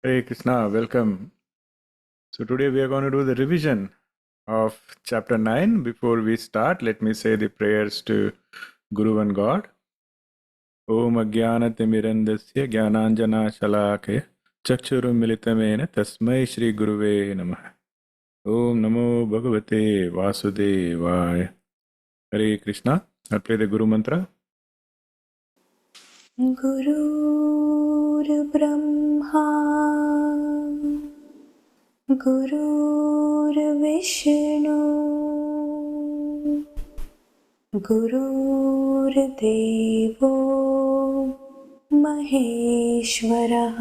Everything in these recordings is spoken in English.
Hare Krishna, welcome. So today we are going to do the revision of chapter 9. Before we start, let me say the prayers to Guru and God. Om Ajnana Timirandasya Jnananjana Shalakaya Chakshuru Militamena Tasmai Shri Guruve Namah. Om Namo Bhagavate Vasudevaya. Hare Krishna. I'll play the Guru Mantra. गुरुर्ब्रह्मा गुरुर्विष्णु गुरुर्देवो महेश्वरः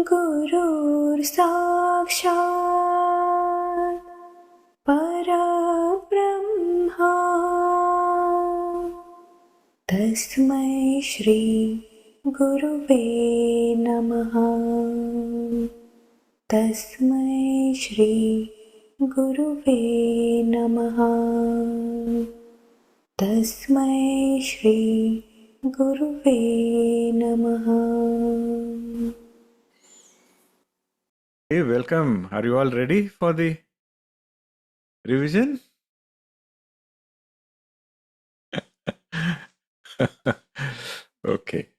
गुरुर्साक्षात् परब्रह्मा तस्मै श्री गुरुवे नमः। तस्मै श्री गुरुवे नमः। तस्मै श्री गुरुवे नमः। Hey, welcome. Are you all ready for the revision? Okay.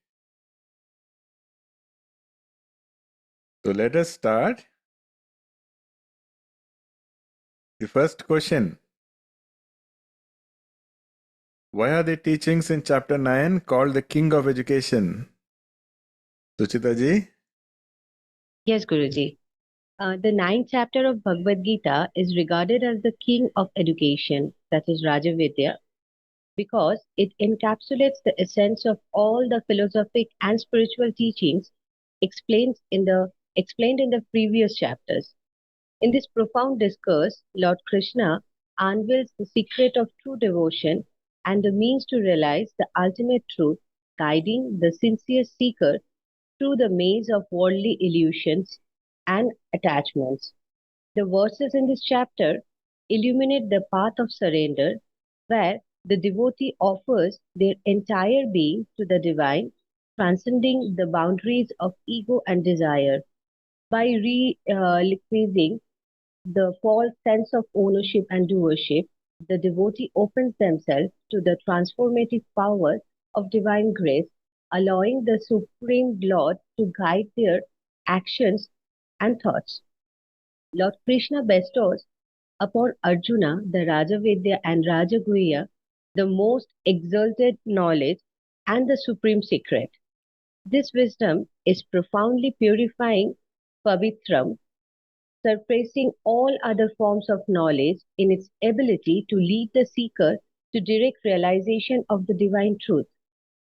So let us start. The first question. Why are the teachings in chapter 9 called the king of education? Suchita ji? Yes, Guruji. The ninth chapter of Bhagavad Gita is regarded as the king of education, that is Rajavidya, because it encapsulates the essence of all the philosophic and spiritual teachings explained in the previous chapters. In this profound discourse, Lord Krishna unveils the secret of true devotion and the means to realize the ultimate truth, guiding the sincere seeker through the maze of worldly illusions and attachments. The verses in this chapter illuminate the path of surrender, where the devotee offers their entire being to the divine, transcending the boundaries of ego and desire. By relinquishing the false sense of ownership and doership, the devotee opens themselves to the transformative power of divine grace, allowing the Supreme Lord to guide their actions and thoughts. Lord Krishna bestows upon Arjuna the Rajavidya and Rajaguhya, the most exalted knowledge and the supreme secret. This wisdom is profoundly purifying Pavitram, surpassing all other forms of knowledge in its ability to lead the seeker to direct realization of the divine truth.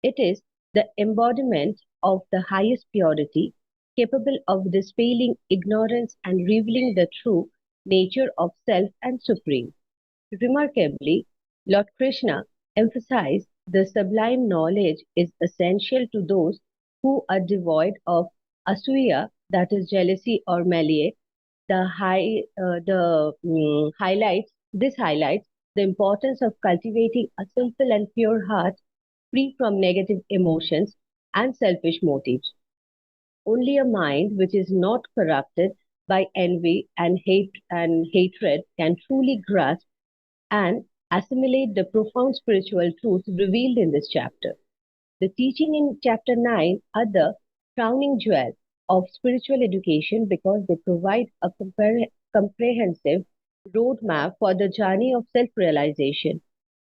It is the embodiment of the highest purity, capable of dispelling ignorance and revealing the true nature of self and supreme. Remarkably, Lord Krishna emphasized the sublime knowledge is essential to those who are devoid of asuya, that is jealousy or malice. This highlights the importance of cultivating a simple and pure heart free from negative emotions and selfish motives. Only a mind which is not corrupted by envy and hatred can truly grasp and assimilate the profound spiritual truths revealed in this chapter. The teaching in chapter 9 are the crowning jewel of spiritual education because they provide a comprehensive roadmap for the journey of self realization.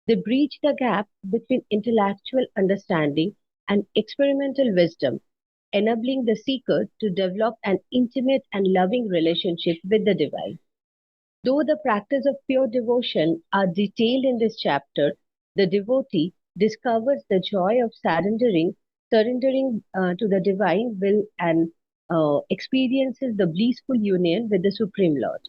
They bridge the gap between intellectual understanding and experimental wisdom, enabling the seeker to develop an intimate and loving relationship with the divine. Though the practice of pure devotion are detailed in this chapter, the devotee discovers the joy of surrendering to the divine will and experiences the blissful union with the Supreme Lord.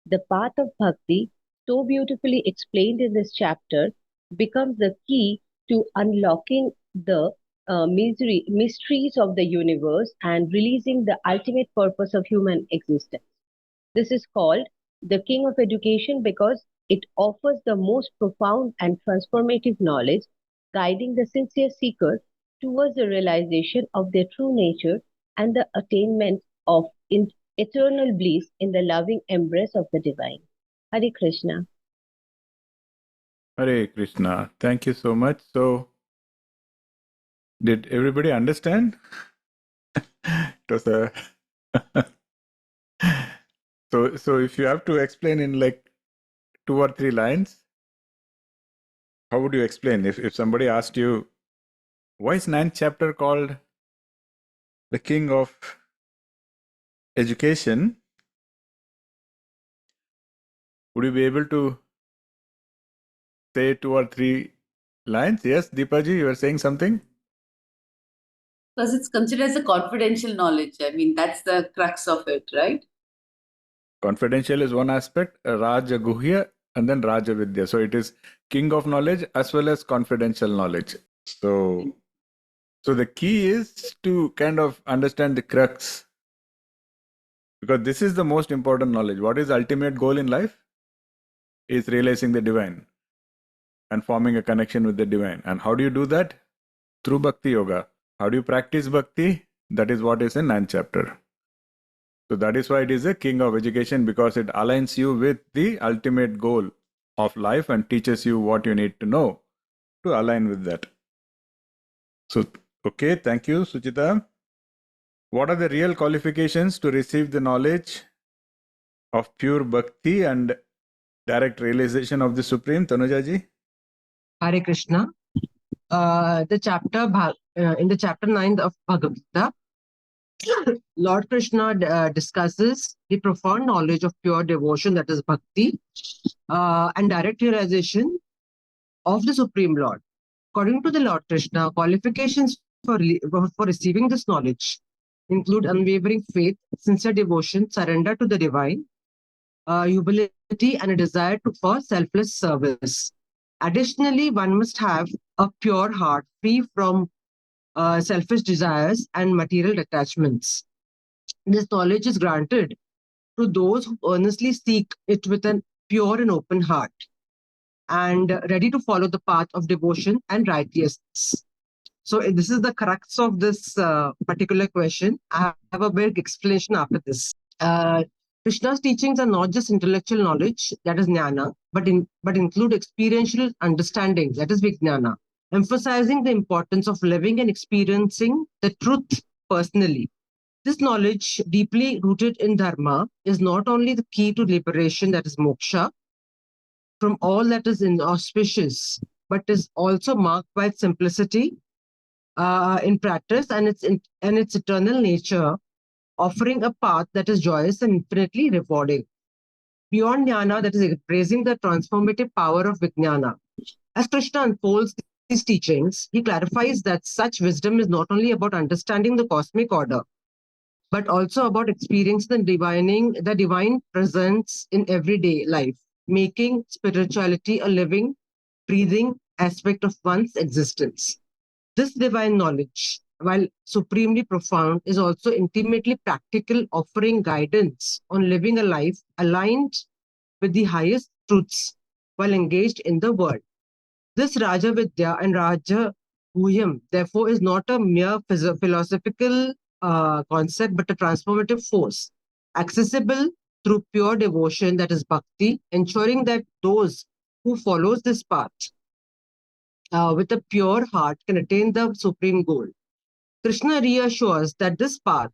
The path of bhakti, so beautifully explained in this chapter, becomes the key to unlocking the mysteries of the universe and releasing the ultimate purpose of human existence. This is called the king of education because it offers the most profound and transformative knowledge, guiding the sincere seeker towards the realization of their true nature and the attainment of eternal bliss in the loving embrace of the divine. Hare Krishna. Hare Krishna. Thank you so much. So, did everybody understand? It was a so if you have to explain in like 2 or 3 lines, how would you explain? If somebody asked you, why is ninth chapter called the king of education? Would you be able to say 2 or 3 lines? Yes, Deepaji, you were saying something? Because it's considered as a confidential knowledge. I mean, that's the crux of it, right? Confidential is one aspect, Raja Guhya, and then Raja Vidya. So it is king of knowledge as well as confidential knowledge. So the key is to kind of understand the crux, because this is the most important knowledge. What is the ultimate goal in life? Is realizing the divine and forming a connection with the divine. And how do you do that? Through Bhakti Yoga. How do you practice Bhakti? That is what is in 9th chapter. So that is why it is a king of education, because it aligns you with the ultimate goal of life and teaches you what you need to know to align with that. So, okay, thank you, Suchita. What are the real qualifications to receive the knowledge of pure bhakti and direct realization of the Supreme, Tanujaji? Hare Krishna. In the chapter 9 of Bhagavad Gita, Lord Krishna discusses the profound knowledge of pure devotion, that is bhakti, and direct realization of the Supreme Lord. According to the Lord Krishna, qualifications for receiving this knowledge include unwavering faith, sincere devotion, surrender to the divine, humility, and a desire for selfless service. Additionally, one must have a pure heart free from selfish desires and material attachments. This knowledge is granted to those who earnestly seek it with a pure and open heart and ready to follow the path of devotion and righteousness. So this is the crux of this particular question. I have a big explanation after this. Krishna's teachings are not just intellectual knowledge, that is jnana, but include experiential understanding, that is vijnana, emphasizing the importance of living and experiencing the truth personally. This knowledge, deeply rooted in dharma, is not only the key to liberation, that is moksha, from all that is inauspicious, but is also marked by its simplicity in practice and its eternal nature, offering a path that is joyous and infinitely rewarding. Beyond jnana, that is embracing the transformative power of vijnana. As Krishna unfolds these teachings, he clarifies that such wisdom is not only about understanding the cosmic order, but also about experiencing the divine presence in everyday life, making spirituality a living, breathing aspect of one's existence. This divine knowledge, while supremely profound, is also intimately practical, offering guidance on living a life aligned with the highest truths while engaged in the world. This Raja Vidya and Raja Guhyam, therefore, is not a mere philosophical concept, but a transformative force, accessible through pure devotion, that is bhakti, ensuring that those who follows this path with a pure heart can attain the supreme goal. Krishna reassures that this path,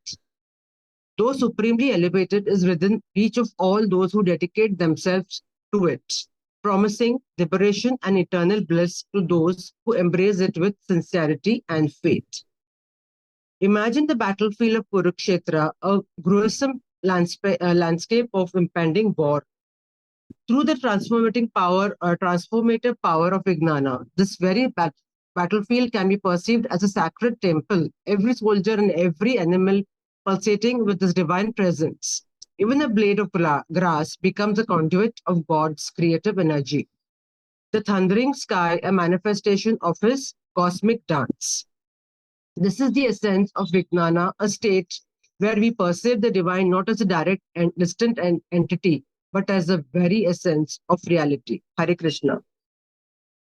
though supremely elevated, is within reach of all those who dedicate themselves to it, promising liberation and eternal bliss to those who embrace it with sincerity and faith. Imagine the battlefield of Kurukshetra, a gruesome landscape of impending war. Through the transformative power of Vijnana, this very battlefield can be perceived as a sacred temple, every soldier and every animal pulsating with this divine presence. Even a blade of grass becomes a conduit of God's creative energy. The thundering sky, a manifestation of his cosmic dance. This is the essence of Vijnana, a state where we perceive the divine not as a direct and distant entity, but as the very essence of reality. Hare Krishna.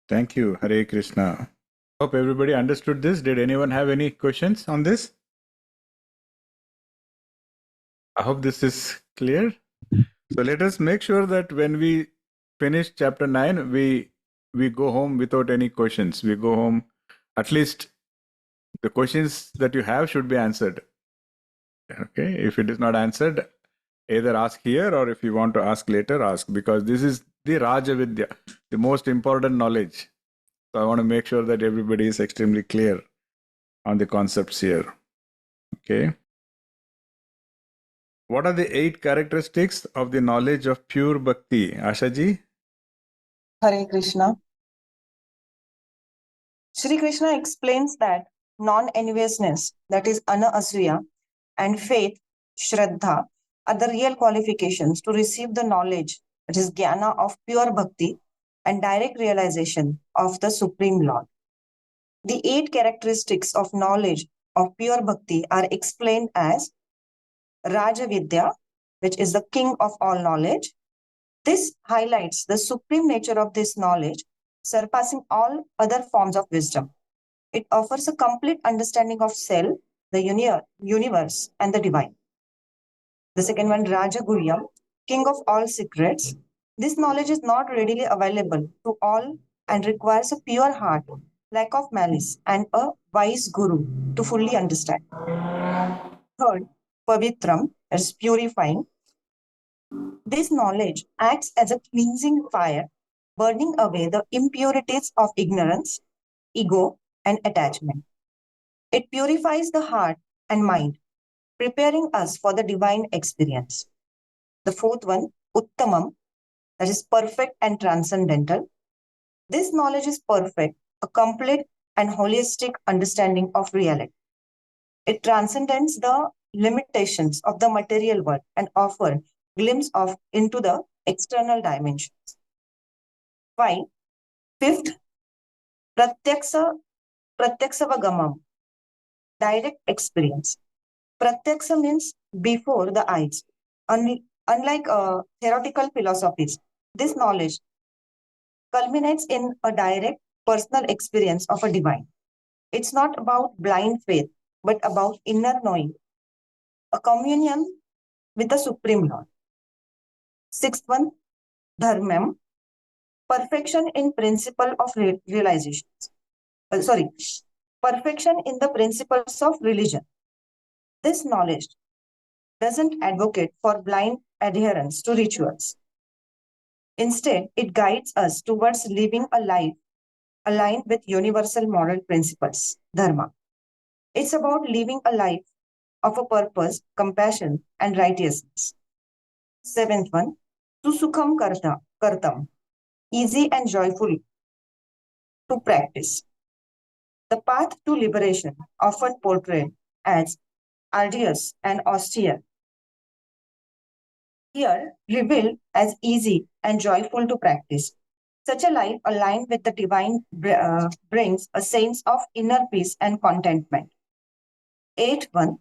Thank you, Hare Krishna. Hope everybody understood this. Did anyone have any questions on this? I hope this is clear. So let us make sure that when we finish chapter 9, we go home without any questions. We go home, at least the questions that you have should be answered. Okay, if it is not answered, either ask here, or if you want to ask later, ask, because this is the Raja Vidya, the most important knowledge. So I want to make sure that everybody is extremely clear on the concepts here. Okay. What are the 8 characteristics of the knowledge of pure bhakti? Ashaji? Hare Krishna. Sri Krishna explains that non-enviousness, that is anasuya, and faith, shraddha, are the real qualifications to receive the knowledge, that is jnana of pure bhakti and direct realization of the Supreme Lord. The 8 characteristics of knowledge of pure bhakti are explained as Raja Vidya, which is the king of all knowledge. This highlights the supreme nature of this knowledge, surpassing all other forms of wisdom. It offers a complete understanding of self, the universe, and the divine. The second one, Raja Guhyam, king of all secrets. This knowledge is not readily available to all and requires a pure heart, lack of malice, and a wise guru to fully understand. Third, Pavitram, is purifying. This knowledge acts as a cleansing fire, burning away the impurities of ignorance, ego, and attachment. It purifies the heart and mind, preparing us for the divine experience. The fourth one, Uttamam, that is perfect and transcendental. This knowledge is perfect, a complete and holistic understanding of reality. It transcends the limitations of the material world and offers glimpse of into the external dimensions. 5. Fifth, Pratyaksavagamam, direct experience. Pratyaksa means before the eyes. Unlike theoretical philosophies, this knowledge culminates in a direct personal experience of a divine. It's not about blind faith, but about inner knowing, a communion with the Supreme Lord. Sixth one, Dharmam, perfection in principle of realizations. Perfection in the principles of religion. This knowledge doesn't advocate for blind adherence to rituals. Instead, it guides us towards living a life aligned with universal moral principles, dharma. It's about living a life of a purpose, compassion, and righteousness. Seventh one, susukham kartam, easy and joyful to practice. The path to liberation, often portrayed as arduous and austere, here revealed as easy and joyful to practice. Such a life aligned with the divine brings a sense of inner peace and contentment. 8.1.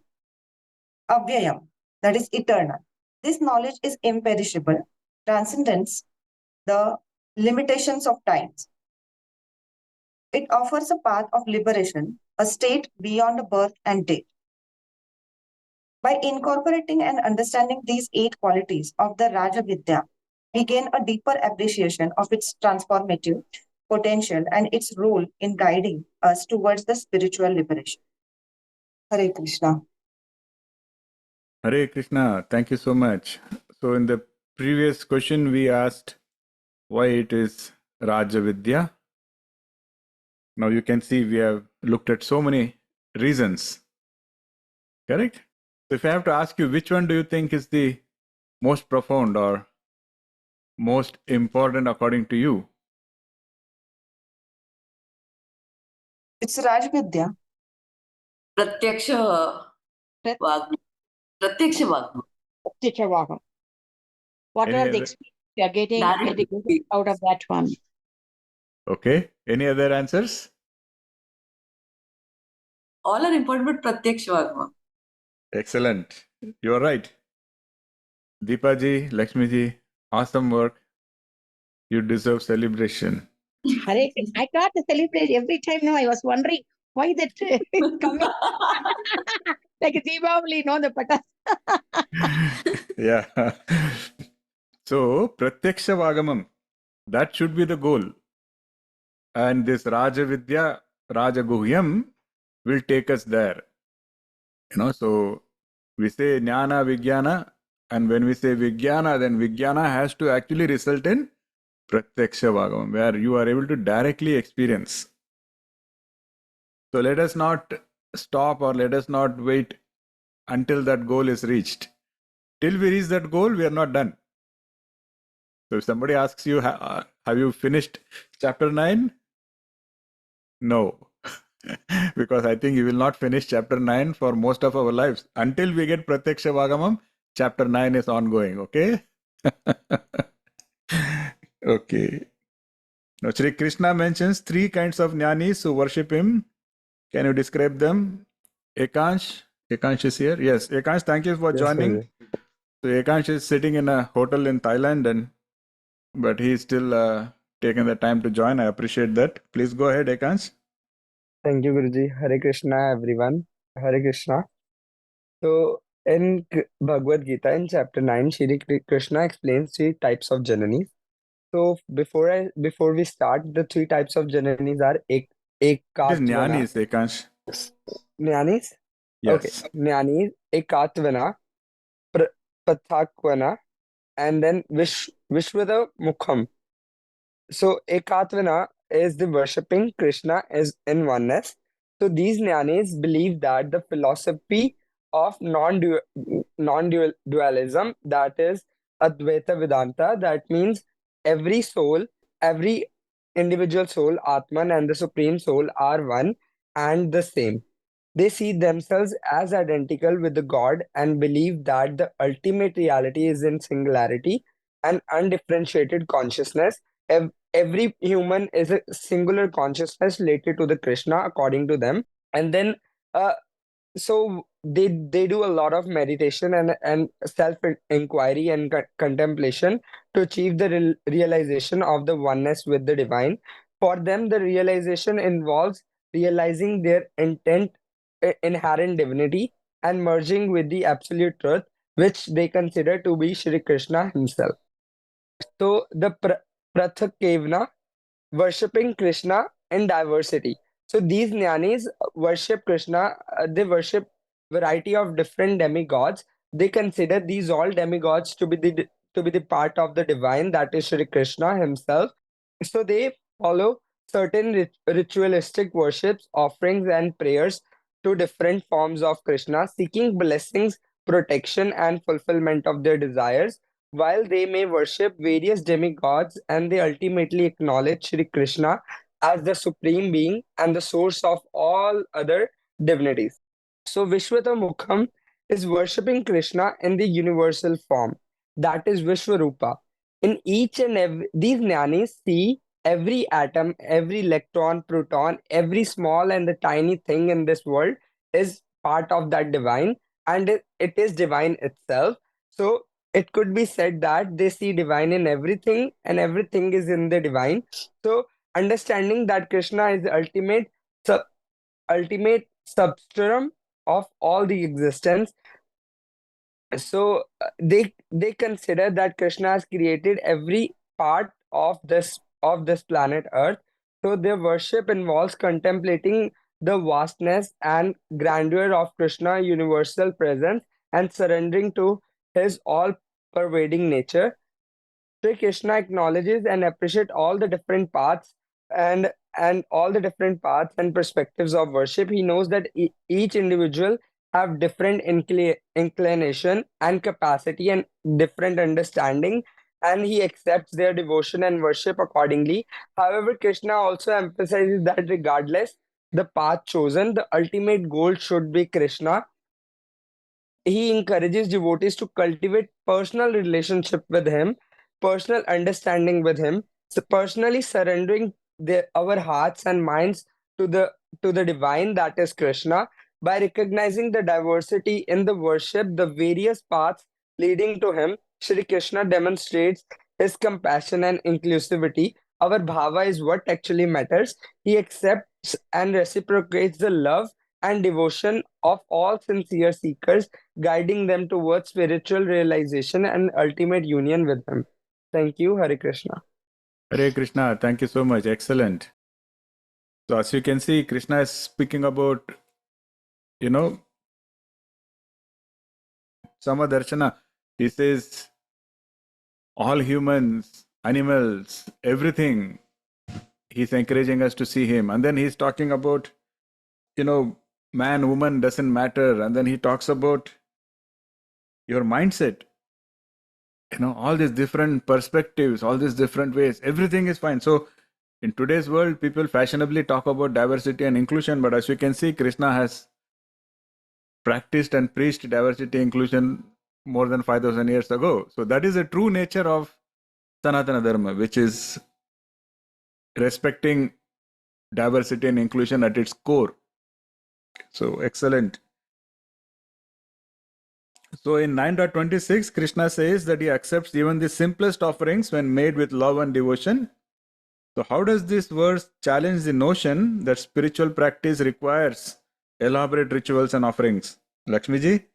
Avyayam, that is eternal. This knowledge is imperishable, transcends the limitations of time. It offers a path of liberation, a state beyond birth and death. By incorporating and understanding these 8 qualities of the Raja Vidya, we gain a deeper appreciation of its transformative potential and its role in guiding us towards the spiritual liberation. Hare Krishna. Hare Krishna. Thank you so much. So in the previous question, we asked why it is Raja Vidya. Now you can see we have looked at so many reasons. Correct? So if I have to ask you, which one do you think is the most profound or most important according to you? It's Raj Vidya. Pratyaksha Vagna. Pratyaksha Vagna. Teacher Walker. What Any are the other- experience you are getting Direct out of that one? Okay. Any other answers? All are important, but Pratyaksha Vagna. Excellent. You are right. Deepaji, Lakshmiji, awesome work. You deserve celebration. Hare, I got to celebrate every time. No, I was wondering why that coming like a Deepavali, no, the patas. Yeah. So, Pratyaksha Vagamam, that should be the goal. And this Raja Vidya, Raja Guhyam will take us there. So we say Jnana, Vijnana, and when we say Vijnana, then Vijnana has to actually result in Pratyaksha Vagamam, where you are able to directly experience. So let us not stop or let us not wait until that goal is reached. Till we reach that goal, we are not done. So if somebody asks you, have you finished chapter 9? No. Because I think you will not finish chapter 9 for most of our lives. Until we get Pratyaksha Vagamam, chapter 9 is ongoing, okay? Okay. Now, Sri Krishna mentions 3 kinds of jnanis who worship him. Can you describe them? Ekansh is here. Yes, Ekansh, thank you for Yes, joining. Guruji. So Ekansh is sitting in a hotel in Thailand, but he's still taking the time to join. I appreciate that. Please go ahead, Ekansh. Thank you, Guruji. Hare Krishna, everyone. Hare Krishna. So, in Bhagavad Gita, in chapter 9, Shri Krishna explains 3 types of jananis. So, before we start, the 3 types of jananis are It is Ekatvana. jnanis, Ekansh. Jnanis? Okay. Yes. Jnanis, Ekatvana, Pathakvana, and then Vishwada Mukham. So Ekatvana is the worshipping Krishna is in oneness. So these jnanis believe that the philosophy of non-dualism, that is Advaita Vedanta, that means every soul, every individual soul, Atman and the Supreme Soul are one and the same. They see themselves as identical with the God and believe that the ultimate reality is in singularity and undifferentiated consciousness. Every human is a singular consciousness related to the Krishna, according to them. And then, uh, so they do a lot of meditation and self inquiry and contemplation to achieve the realization of the oneness with the divine. For them, the realization involves realizing their inherent divinity and merging with the absolute truth, which they consider to be Shri Krishna himself. So the Prathakevna, worshipping Krishna in diversity. So these jnanis worship Krishna, they worship variety of different demigods. They consider these all demigods to be the part of the divine, that is Shri Krishna himself. So they follow certain ritualistic worships, offerings, and prayers to different forms of Krishna, seeking blessings, protection, and fulfillment of their desires. While they may worship various demigods, and they ultimately acknowledge Shri Krishna as the supreme being and the source of all other divinities. So Vishwata Mukham is worshipping Krishna in the universal form, that is Vishwarupa. In each and every, these jnanis see every atom, every electron, proton, every small and the tiny thing in this world is part of that divine, and it is divine itself. So it could be said that they see divine in everything and everything is in the divine. So understanding that Krishna is the ultimate substrum of all the existence. So they consider that Krishna has created every part of this planet Earth. So their worship involves contemplating the vastness and grandeur of Krishna universal presence and surrendering to his all pervading nature. Sri Krishna acknowledges and appreciates all the different paths and all the different paths and perspectives of worship. He knows that each individual have different inclination and capacity and different understanding, and he accepts their devotion and worship accordingly. However, Krishna also emphasizes that regardless the path chosen, the ultimate goal should be Krishna. He encourages devotees to cultivate personal relationship with him, personal understanding with him, so personally surrendering our hearts and minds to the divine, that is Krishna. By recognizing the diversity in the worship, the various paths leading to him, Shri Krishna demonstrates his compassion and inclusivity, our bhava is what actually matters. He accepts and reciprocates the love and devotion of all sincere seekers, guiding them towards spiritual realization and ultimate union with Him. Thank you, Hare Krishna. Hare Krishna, thank you so much. Excellent. So, as you can see, Krishna is speaking about, Samadarshana. He says, all humans, animals, everything, he's encouraging us to see him. And then he's talking about, man, woman doesn't matter. And then he talks about your mindset, all these different perspectives, all these different ways, everything is fine. So, in today's world, people fashionably talk about diversity and inclusion, but as you can see, Krishna has practiced and preached diversity inclusion more than 5,000 years ago. So that is the true nature of Sanatana Dharma, which is respecting diversity and inclusion at its core. So excellent. So in 9.26, Krishna says that he accepts even the simplest offerings when made with love and devotion. So how does this verse challenge the notion that spiritual practice requires elaborate rituals and offerings? Lakshmiji?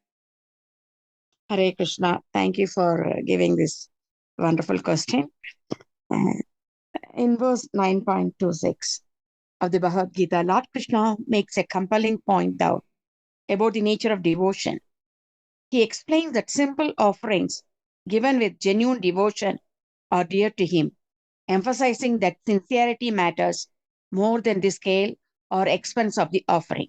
Hare Krishna. Thank you for giving this wonderful question. In verse 9.26 of the Bhagavad Gita, Lord Krishna makes a compelling point out about the nature of devotion. He explains that simple offerings given with genuine devotion are dear to him, emphasizing that sincerity matters more than the scale or expense of the offering.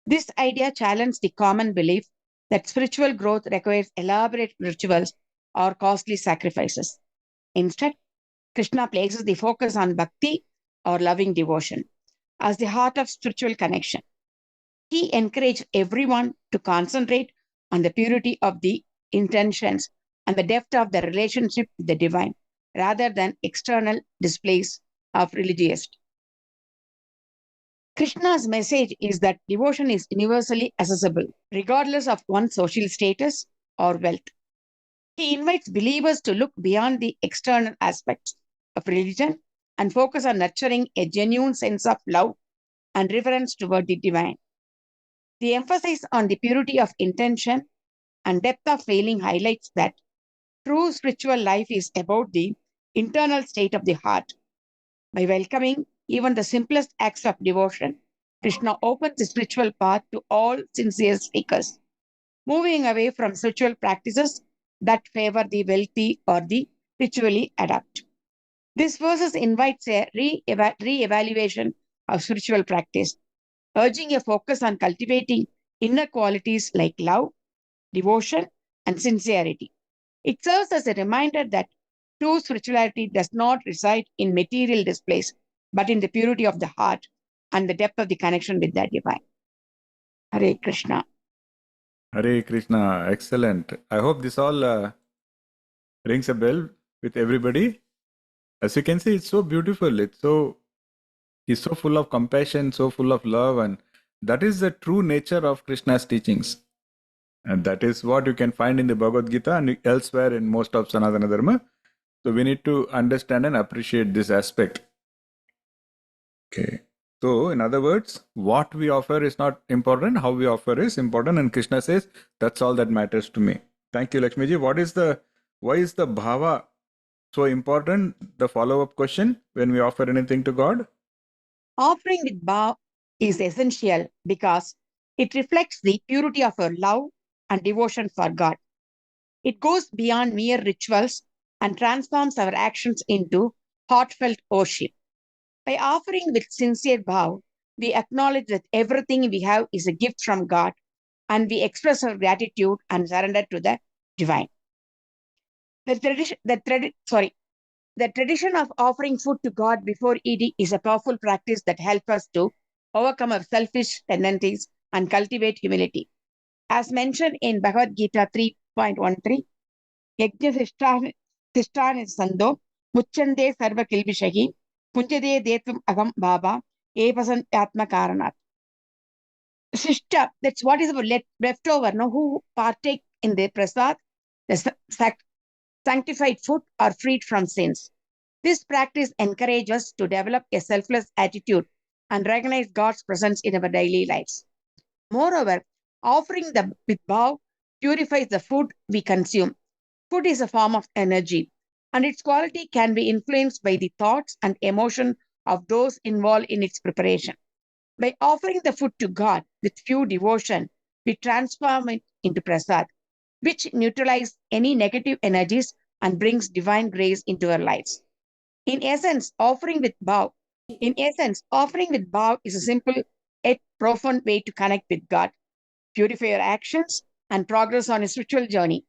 This idea challenges the common belief that spiritual growth requires elaborate rituals or costly sacrifices. Instead, Krishna places the focus on bhakti or loving devotion as the heart of spiritual connection. He encouraged everyone to concentrate on the purity of the intentions and the depth of the relationship with the divine, rather than external displays of religiosity. Krishna's message is that devotion is universally accessible, regardless of one's social status or wealth. He invites believers to look beyond the external aspects of religion and focus on nurturing a genuine sense of love and reverence toward the divine. The emphasis on the purity of intention and depth of feeling highlights that true spiritual life is about the internal state of the heart. By welcoming even the simplest acts of devotion, Krishna opens the spiritual path to all sincere seekers, moving away from spiritual practices that favor the wealthy or the ritually adept. This verse invites a re-evaluation of spiritual practice, urging a focus on cultivating inner qualities like love, devotion, and sincerity. It serves as a reminder that true spirituality does not reside in material displays, but in the purity of the heart and the depth of the connection with the divine. Hare Krishna. Hare Krishna. Excellent. I hope this all rings a bell with everybody. As you can see, it's so beautiful. He's so full of compassion, so full of love, and that is the true nature of Krishna's teachings. And that is what you can find in the Bhagavad Gita and elsewhere in most of Sanatana Dharma. So we need to understand and appreciate this aspect. Okay. So, in other words, what we offer is not important, how we offer is important. And Krishna says, that's all that matters to me. Thank you, Lakshmiji. Why is the bhava so important? The follow-up question when we offer anything to God? Offering with bhava is essential because it reflects the purity of our love and devotion for God. It goes beyond mere rituals and transforms our actions into heartfelt worship. By offering with sincere vow, we acknowledge that everything we have is a gift from God, and we express our gratitude and surrender to the divine. The tradition of offering food to God before eating is a powerful practice that helps us to overcome our selfish tendencies and cultivate humility. As mentioned in Bhagavad Gita 3.13, Yajna Tishthan Sando, Muchande Sarva Kilvishahi, Punjade Detum Agam Baba, Epasan Atma Karanat. Sishta, that's what is leftover, no? Who partake in the prasad, the sanctified food, are freed from sins. This practice encourages us to develop a selfless attitude and recognize God's presence in our daily lives. Moreover, offering the with bow purifies the food we consume. Food is a form of energy, and its quality can be influenced by the thoughts and emotion of those involved in its preparation. By offering the food to God with pure devotion, we transform it into prasad, which neutralizes any negative energies and brings divine grace into our lives. In essence, offering with bow is a simple yet profound way to connect with God, purify our actions, and progress on a spiritual journey.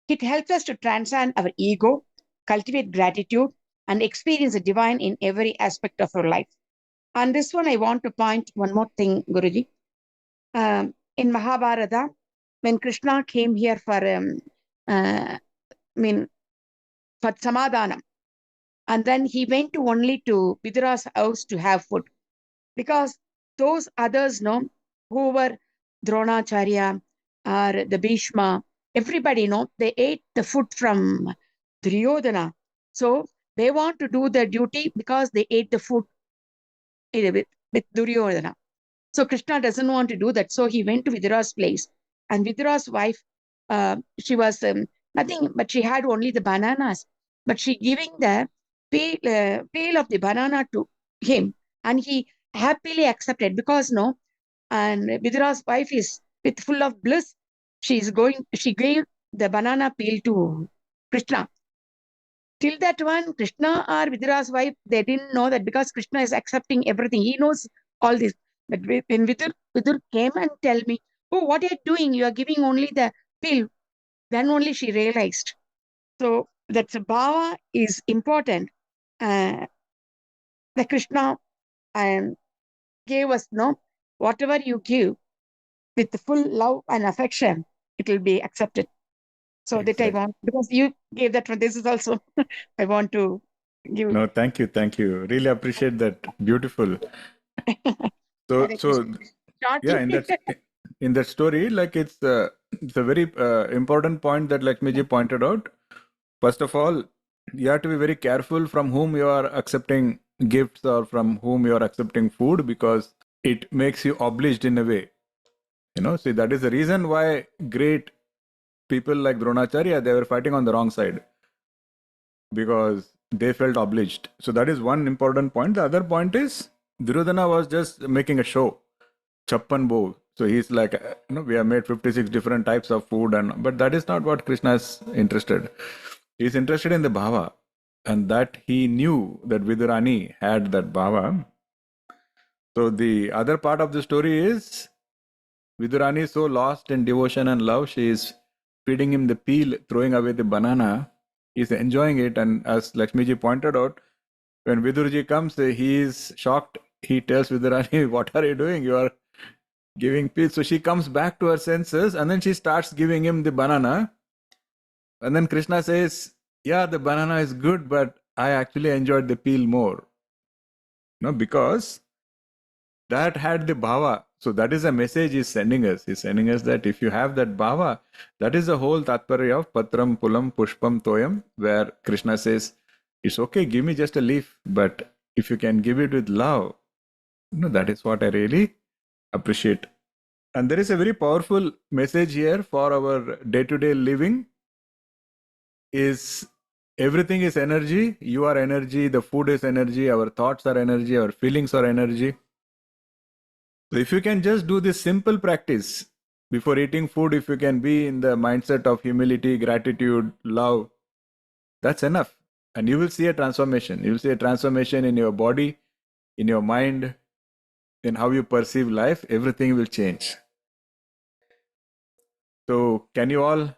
It helps us to transcend our ego, cultivate gratitude, and experience the divine in every aspect of our life. On this one, I want to point one more thing, Guruji. In Mahabharata, when Krishna came here for, for Samadhanam, and then he went to only to Vidura's house to have food, because those others, who were Dronacharya or the Bhishma, everybody, they ate the food from Duryodhana. So they want to do their duty because they ate the food with Duryodhana. So Krishna doesn't want to do that. So he went to Vidura's place. And Vidura's wife, she was nothing, but she had only the bananas. But she giving the peel of the banana to him. And he happily accepted because and Vidura's wife is with full of bliss. She gave the banana peel to Krishna. Till that one, Krishna or Vidura's wife, they didn't know that because Krishna is accepting everything. He knows all this. But when Vidur came and tell me, oh, what are you doing? You are giving only the pill. Then only she realized. So that bhava is important. The Krishna gave us, whatever you give with full love and affection, it will be accepted. So that I want, because you gave that one. This is also, I want to give. No, thank you. Thank you. Really appreciate that. Beautiful. So yeah, in that story, like it's a very important point that Lakshmiji pointed out. First of all, you have to be very careful from whom you are accepting gifts or from whom you are accepting food, because it makes you obliged in a way. See, that is the reason why great people like Dronacharya, they were fighting on the wrong side, because they felt obliged. So that is one important point. The other point is Duryodhana was just making a show, chappan bow. So he's like, we have made 56 different types of food, but that is not what Krishna is interested. He's interested in the bhava, and that he knew that Vidurani had that bhava. So the other part of the story is Vidurani is so lost in devotion and love, she is feeding him the peel, throwing away the banana. He's enjoying it, and as Lakshmiji pointed out, when Vidurji comes, he is shocked. He tells Vidurani, what are you doing? You are giving peel. So she comes back to her senses, and then she starts giving him the banana. And then Krishna says, yeah, the banana is good, but I actually enjoyed the peel more. Because that had the bhava. So that is a message he's sending us. He's sending us that if you have that bhava, that is the whole tatparya of patram, pulam, pushpam, toyam, where Krishna says, it's okay, give me just a leaf, but if you can give it with love, that is what I really appreciate. And there is a very powerful message here for our day-to-day living. Is everything is energy. You are energy. The food is energy. Our thoughts are energy. Our feelings are energy. So if you can just do this simple practice before eating food, if you can be in the mindset of humility, gratitude, love, that's enough. And you will see a transformation. You will see a transformation in your body, in your mind, in how you perceive life. Everything will change. So can you all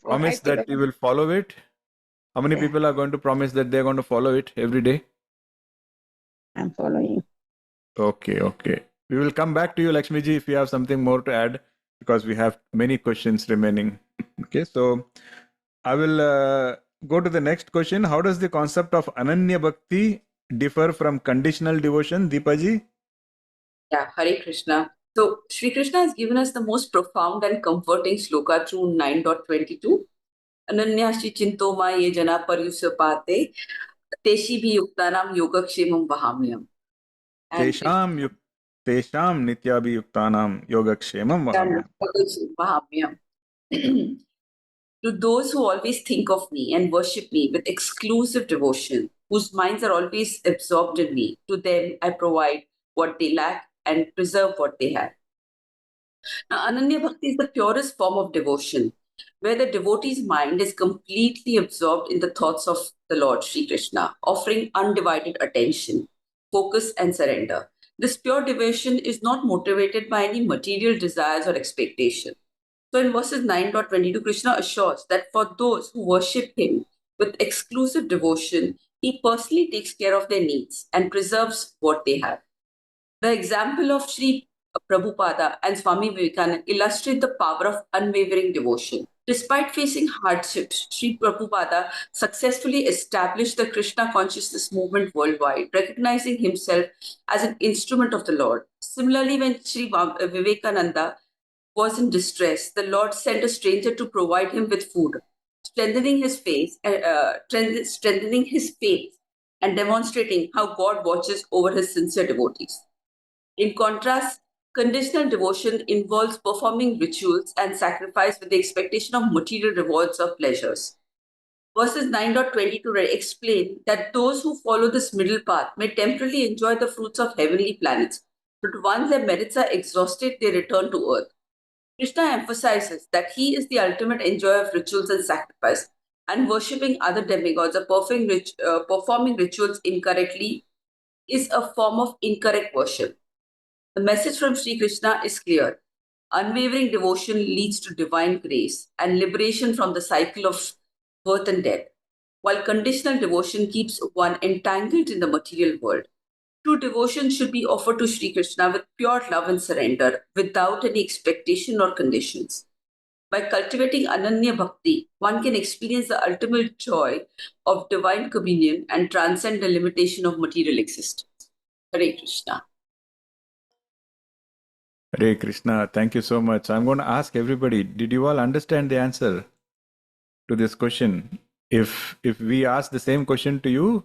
promise that you will follow it? How many people are going to promise that they're going to follow it every day? I'm following. Okay. We will come back to you, Lakshmiji, if you have something more to add, because we have many questions remaining. Okay, so I will go to the next question. How does the concept of Ananya Bhakti differ from conditional devotion, Deepaji? Yeah, Hare Krishna. So, Sri Krishna has given us the most profound and comforting sloka through 9.22. Ananyashchi chintoma ye jana paryusapate teshi bhi yuktanam yogakshemam vahamyam. And तेषां नित्याभियुक्तानां योगक्षेमं वहाम्यहम्. vahamyam. To those who always think of me and worship me with exclusive devotion, whose minds are always absorbed in me, to them I provide what they lack and preserve what they have. Now, Ananya Bhakti is the purest form of devotion, where the devotee's mind is completely absorbed in the thoughts of the Lord Sri Krishna, offering undivided attention, focus, and surrender. This pure devotion is not motivated by any material desires or expectation. So in verses 9.22, Krishna assures that for those who worship him with exclusive devotion, he personally takes care of their needs and preserves what they have. The example of Sri Prabhupada and Swami Vivekananda illustrate the power of unwavering devotion. Despite facing hardships, Sri Prabhupada successfully established the Krishna consciousness movement worldwide, recognizing himself as an instrument of the Lord. Similarly, when Sri Vivekananda was in distress, the Lord sent a stranger to provide him with food, strengthening his faith and demonstrating how God watches over his sincere devotees. In contrast, conditional devotion involves performing rituals and sacrifice with the expectation of material rewards or pleasures. Verses 9.22 explain that those who follow this middle path may temporarily enjoy the fruits of heavenly planets, but once their merits are exhausted, they return to earth. Krishna emphasizes that he is the ultimate enjoyer of rituals and sacrifice, and worshipping other demigods or performing rituals incorrectly is a form of incorrect worship. The message from Sri Krishna is clear. Unwavering devotion leads to divine grace and liberation from the cycle of birth and death, while conditional devotion keeps one entangled in the material world. True devotion should be offered to Sri Krishna with pure love and surrender, without any expectation or conditions. By cultivating Ananya Bhakti, one can experience the ultimate joy of divine communion and transcend the limitation of material existence. Hare Krishna. Hare Krishna, thank you so much. I'm going to ask everybody, did you all understand the answer to this question? If we ask the same question to you,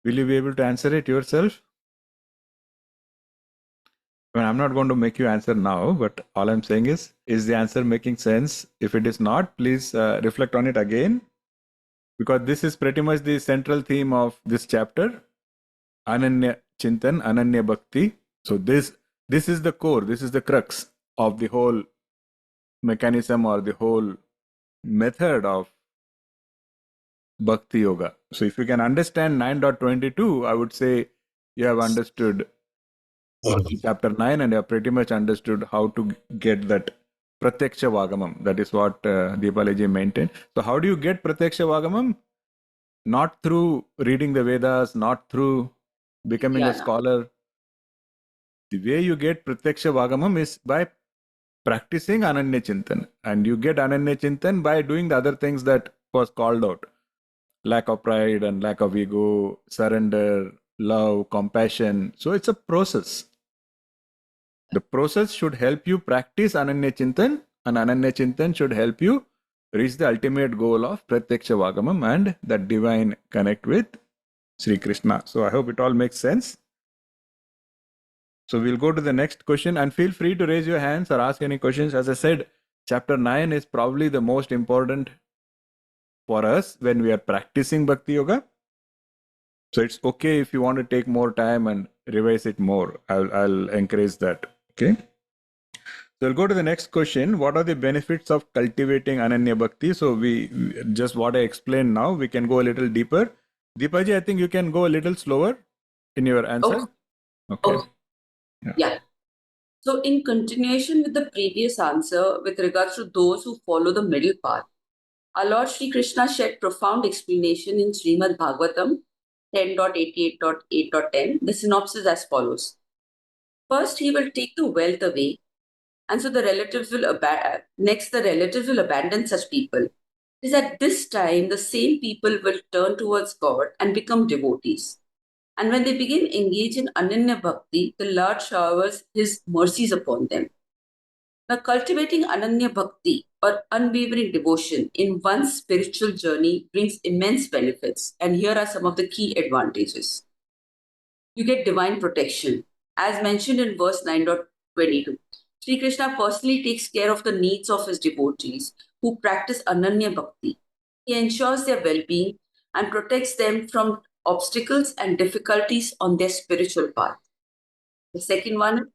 will you be able to answer it yourself? Well, I'm not going to make you answer now, but all I'm saying is the answer making sense? If it is not, please reflect on it again, because this is pretty much the central theme of this chapter, Ananya Chintan, Ananya Bhakti. So this is the core, this is the crux of the whole mechanism or the whole method of Bhakti Yoga. So if you can understand 9.22, I would say you have understood chapter 9 and you have pretty much understood how to get that Pratyaksha Vagamam. That is what Deepalaji maintained. So how do you get Pratyaksha Vagamam? Not through reading the Vedas, not through becoming a scholar. The way you get Pratyaksha Vagamam is by practicing Ananya Chintan. And you get Ananya Chintan by doing the other things that was called out. Lack of pride and lack of ego, surrender, love, compassion. So it's a process. The process should help you practice Ananya Chintan, and Ananya Chintan should help you reach the ultimate goal of Pratyaksha Vagamam and that divine connect with Sri Krishna. So I hope it all makes sense. So we'll go to the next question, and feel free to raise your hands or ask any questions. As I said, chapter 9 is probably the most important for us when we are practicing Bhakti Yoga. So it's okay if you want to take more time and revise it more. I'll encourage that. Okay. So we'll go to the next question. What are the benefits of cultivating Ananya Bhakti? So we just what I explained now, we can go a little deeper. Deepaji, I think you can go a little slower in your answer. Okay. Yeah. So in continuation with the previous answer with regards to those who follow the middle path, our Lord Sri Krishna shared profound explanation in Srimad Bhagavatam 10.88.8.10. The synopsis as follows. First, he will take the wealth away, and so the relatives will abandon such people. It is at this time the same people will turn towards God and become devotees. And when they begin engage in Ananya Bhakti, the Lord showers his mercies upon them. Now, cultivating Ananya Bhakti or unwavering devotion in one's spiritual journey brings immense benefits, and here are some of the key advantages. You get divine protection. As mentioned in verse 9.22, Sri Krishna personally takes care of the needs of his devotees who practice Ananya Bhakti. He ensures their well being and protects them from obstacles and difficulties on their spiritual path. The second one is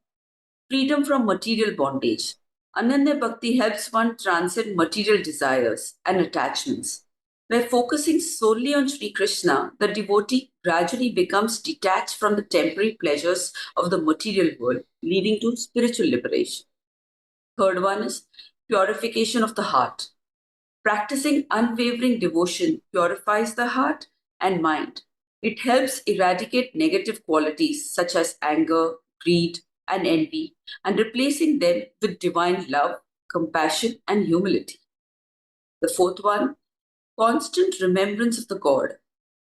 freedom from material bondage. Ananya Bhakti helps one transcend material desires and attachments. By focusing solely on Sri Krishna, the devotee gradually becomes detached from the temporary pleasures of the material world, leading to spiritual liberation. Third one is purification of the heart. Practicing unwavering devotion purifies the heart and mind. It helps eradicate negative qualities such as anger, greed, and envy, and replacing them with divine love, compassion, and humility. The fourth one, constant remembrance of the God.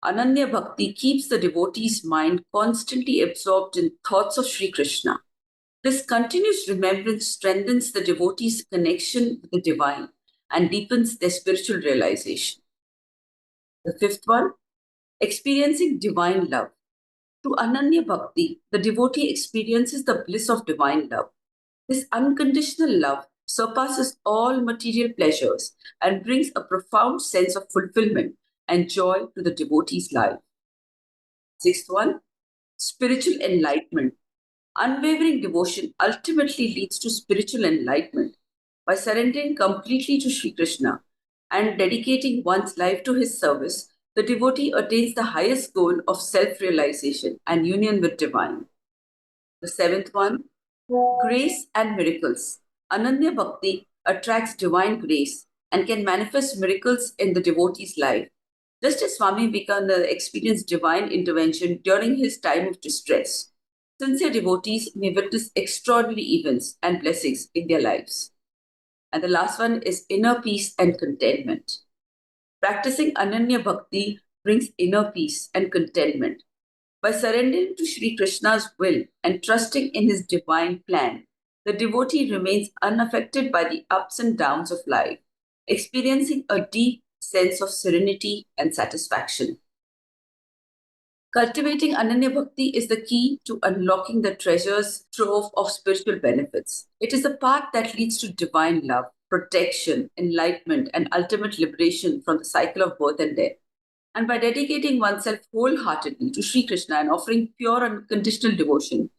Ananya Bhakti keeps the devotee's mind constantly absorbed in thoughts of Sri Krishna. This continuous remembrance strengthens the devotee's connection with the divine and deepens their spiritual realization. The fifth one, experiencing divine love. Through Ananya Bhakti, the devotee experiences the bliss of divine love. This unconditional love surpasses all material pleasures and brings a profound sense of fulfillment and joy to the devotee's life. Sixth one, spiritual enlightenment. Unwavering devotion ultimately leads to spiritual enlightenment. By surrendering completely to Sri Krishna and dedicating one's life to his service, the devotee attains the highest goal of self realization and union with divine. The seventh one, grace and miracles. Ananya Bhakti attracts divine grace and can manifest miracles in the devotee's life. Just as Swami Vivekananda experienced divine intervention during his time of distress, sincere devotees may witness extraordinary events and blessings in their lives. And the last one is inner peace and contentment. Practicing Ananya Bhakti brings inner peace and contentment. By surrendering to Sri Krishna's will and trusting in his divine plan, the devotee remains unaffected by the ups and downs of life, experiencing a deep sense of serenity and satisfaction. Cultivating Ananya Bhakti is the key to unlocking the treasures trove of spiritual benefits. It is the path that leads to divine love, protection, enlightenment, and ultimate liberation from the cycle of birth and death. And by dedicating oneself wholeheartedly to Sri Krishna and offering pure unconditional devotion,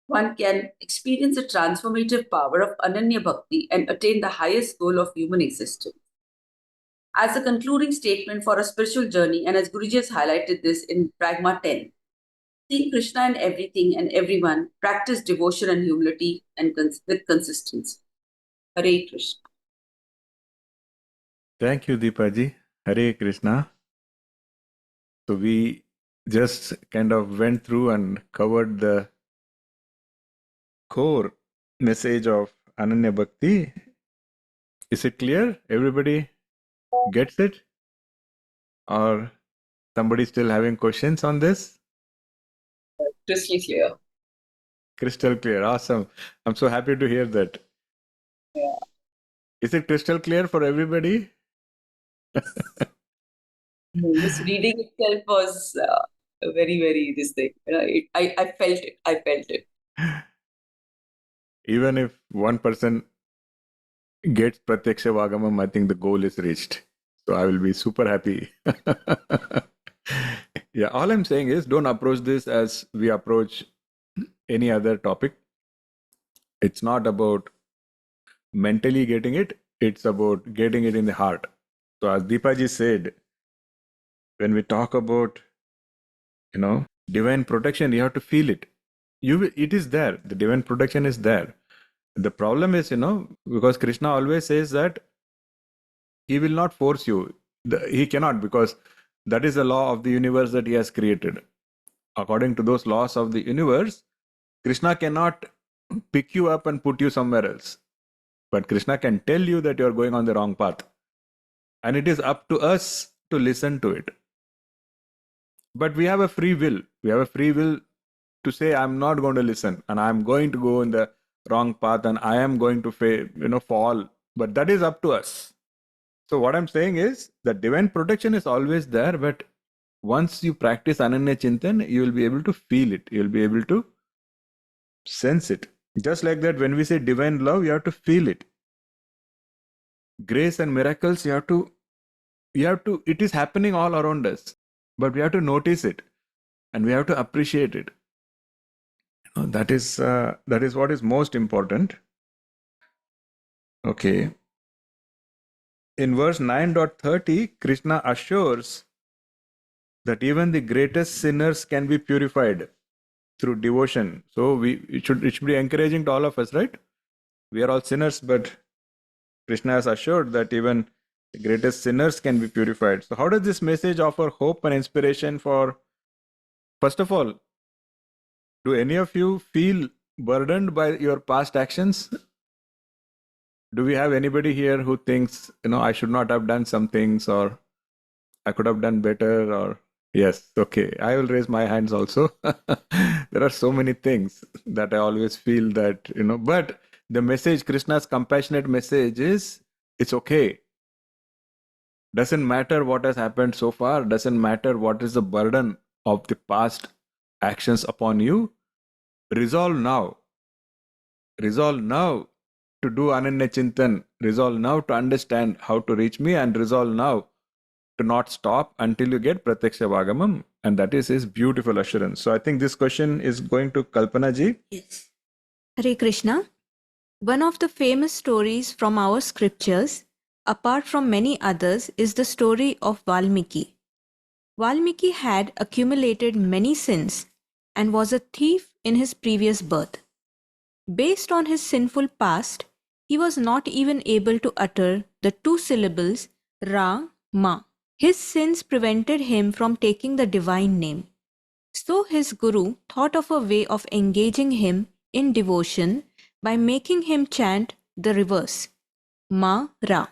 one can experience the transformative power of Ananya Bhakti and attain the highest goal of human existence. As a concluding statement for a spiritual journey, and as Guruji has highlighted this in Pragma 10, seeing Krishna in everything and everyone, practice devotion and humility and with consistency. Hare Krishna. Thank you, Deepaji. Hare Krishna. So we just kind of went through and covered the core message of Ananya Bhakti. Is it clear? Everybody gets it? Or somebody still having questions on this? Crystal clear. Crystal clear. Awesome. I'm so happy to hear that. Yeah. Is it crystal clear for everybody? This reading itself was very, very this thing. I felt it. I felt it. Even if one person gets Pratyaksha Vagamam, I think the goal is reached. So I will be super happy. Yeah, all I'm saying is don't approach this as we approach any other topic. It's not about mentally getting it, it's about getting it in the heart. So as Deepaji said, when we talk about, divine protection, you have to feel it. It is there. The divine protection is there. The problem is, because Krishna always says that he will not force you. He cannot, because that is the law of the universe that he has created. According to those laws of the universe, Krishna cannot pick you up and put you somewhere else. But Krishna can tell you that you are going on the wrong path. And it is up to us to listen to it. But we have a free will. We have a free will to say, I'm not going to listen and I'm going to go in the wrong path and I am going to fall. But that is up to us. So what I'm saying is that divine protection is always there, but once you practice Ananya Chintan, you will be able to feel it. You will be able to sense it. Just like that, when we say divine love, you have to feel it. Grace and miracles, you have to, it is happening all around us, but we have to notice it and we have to appreciate it. That is what is most important. Okay. In verse 9.30, Krishna assures that even the greatest sinners can be purified through devotion. So it should be encouraging to all of us, right? We are all sinners, but Krishna has assured that even the greatest sinners can be purified. So how does this message offer hope and inspiration for, first of all, do any of you feel burdened by your past actions? Do we have anybody here who thinks, I should not have done some things, or I could have done better, or yes, okay, I will raise my hands also. There are so many things that I always feel that, but the message, Krishna's compassionate message is, it's okay. Doesn't matter what has happened so far, doesn't matter what is the burden of the past actions upon you. Resolve now. Resolve now to do Ananya Chintan. Resolve now to understand how to reach me, and resolve now to not stop until you get Pratyaksha Vagamam. And that is his beautiful assurance. So I think this question is going to Kalpana ji. Yes. Hare Krishna. One of the famous stories from our scriptures, apart from many others, is the story of Valmiki. Valmiki had accumulated many sins and was a thief in his previous birth. Based on his sinful past, he was not even able to utter the two syllables Ra, Ma. His sins prevented him from taking the divine name. So his guru thought of a way of engaging him in devotion by making him chant the reverse, Ma Ra,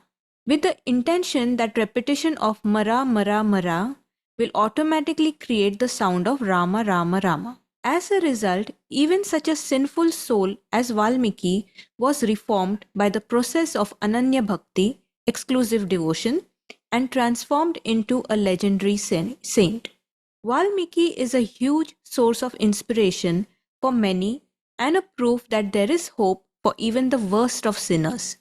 with the intention that repetition of Mara Mara Mara will automatically create the sound of Rama Rama Rama. As a result, even such a sinful soul as Valmiki was reformed by the process of Ananya Bhakti, exclusive devotion, and transformed into a legendary saint. Valmiki is a huge source of inspiration for many and a proof that there is hope for even the worst of sinners.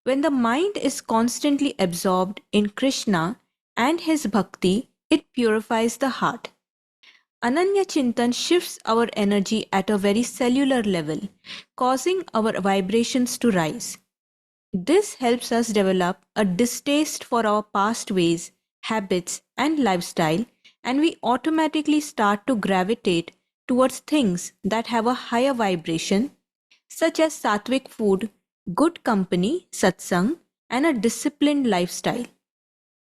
When the mind is constantly absorbed in Krishna and his bhakti, it purifies the heart. Ananya Chintan shifts our energy at a very cellular level, causing our vibrations to rise. This helps us develop a distaste for our past ways, habits, and lifestyle, and we automatically start to gravitate towards things that have a higher vibration, such as sattvic food, good company, satsang, and a disciplined lifestyle.